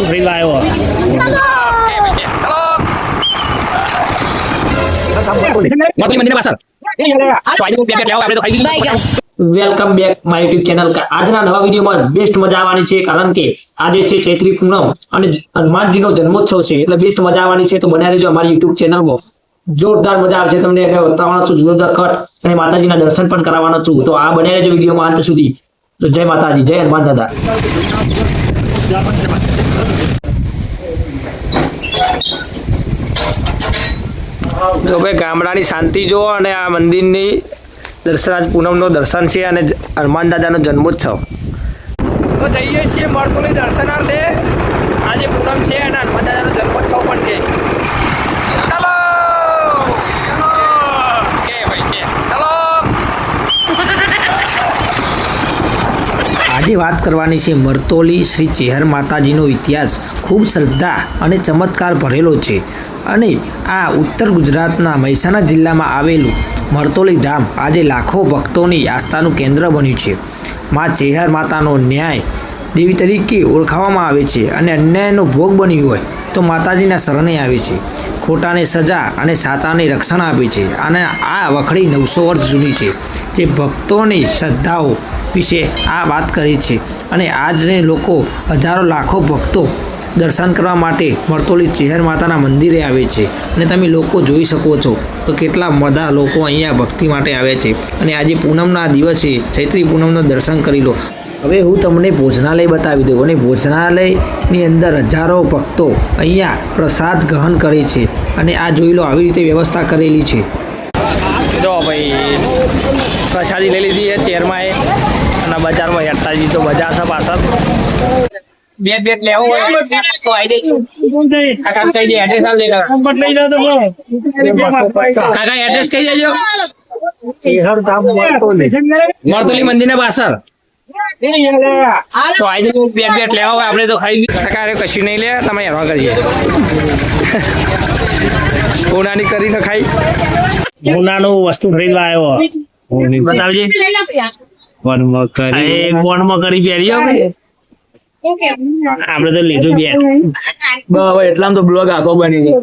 ખરીદવા આવ્યો. Welcome back my YouTube channel. આજના નવા વિડીયોમાં બેસ્ટ મજા આવવાની છે, કારણ કે આજે છે ચૈત્રી પૂનમ અને હનુમાનજીનો જન્મોત્સવ છે, એટલે બેસ્ટ મજા આવવાની છે. તો બન્યા રહેજો અમારી યુટ્યુબ ચેનલમાં. જોરદાર મજા આવશે તમને, એટલે બતાવવાનો છું જોરદાર કટ અને માતાજીના દર્શન પણ કરાવવાનો છું. તો આ બન્યા રહેજો વિડીયોમાં અંત સુધી. તો જય માતાજી, જય હનુમાન દાદા. જો ભાઈ ગામડાની શાંતિ જુઓ અને આ મંદિરની દર્શન, આજ પૂનમનો દર્શન છે અને હનુમાન દાદાનો જન્મોત્સવ. તો જઈએ છીએ મળતોલી દર્શનાર્થે. આજે પૂનમ છે અને હનુમાન દાદાનો જન્મોત્સવ પણ છે. ચાલો કે ભાઈ કે ચાલો. આજે વાત કરવાની છે મરતોલી શ્રી ચેહર માતાજીનો ઇતિહાસ. ખૂબ શ્રદ્ધા અને ચમત્કાર ભરેલો છે અને આ ઉત્તર ગુજરાતના મહેસાણા જિલ્લામાં આવેલું મરતોલી ધામ આજે લાખો ભક્તોની આસ્થાનું કેન્દ્ર બન્યું છે. મા ચેહર માતાનો ન્યાય દેવી તરીકે ઓળખાવામાં આવે છે અને અન્યાયનો ભોગ બન્યું હોય તો માતાજીના શરણે આવે છે. ખોટાને સજા અને સાચાને રક્ષણ આપે છે. અને આ વખડી 900 વર્ષ જૂની છે, જે ભક્તોની શ્રદ્ધાઓ વિશે આ વાત કરે છે. અને આજને લોકો હજારો લાખો ભક્તો દર્શન કરવા માટે મરતોલી ચેહર માતાના મંદિરે આવે છે. અને તમે લોકો જોઈ શકો છો તો કેટલા બધા લોકો અહીંયા ભક્તિ માટે આવ્યા છે. અને આજે પૂનમના દિવસે ચૈત્રી પૂનમના દર્શન કરી લો. હવે હું તમને ભોજનાલય બતાવી દઉં. અને ભોજનાલયની અંદર હજારો ભક્તો અહીંયા પ્રસાદ ગ્રહણ કરે છે. અને આ જોઈ લો, આવી રીતે વ્યવસ્થા કરેલી છે. જો ભાઈ પ્રસાદી લઈ લીધી છે ચેરમાં એ, અને બજારમાં હેઠતાજી તો બજાર છે પાછળ. બેટ લેવો હોય તો આવી દે કાકા, કહી દે એડ્રેસ આલ દે કાકા. લઈ જાવ તો કાકા એડ્રેસ કહી દેજો. ચેહર ધામ મરતોલી મંદિરના પાછળ. તો આજે બેટ લેવા હોય આપણે તો ખાઈ કાકા કશું નહીં લે, તમે હેરવા કરીએ કોનાની કરીને ખાઈ. હું નાનું વસ્તુ ખરીદવા આવ્યો. બતાવજે. ગોણમાં કરી પહેરી આપડે તો લીધું બે. એટલામાં તો બ્લોગ આખો બની ગયો.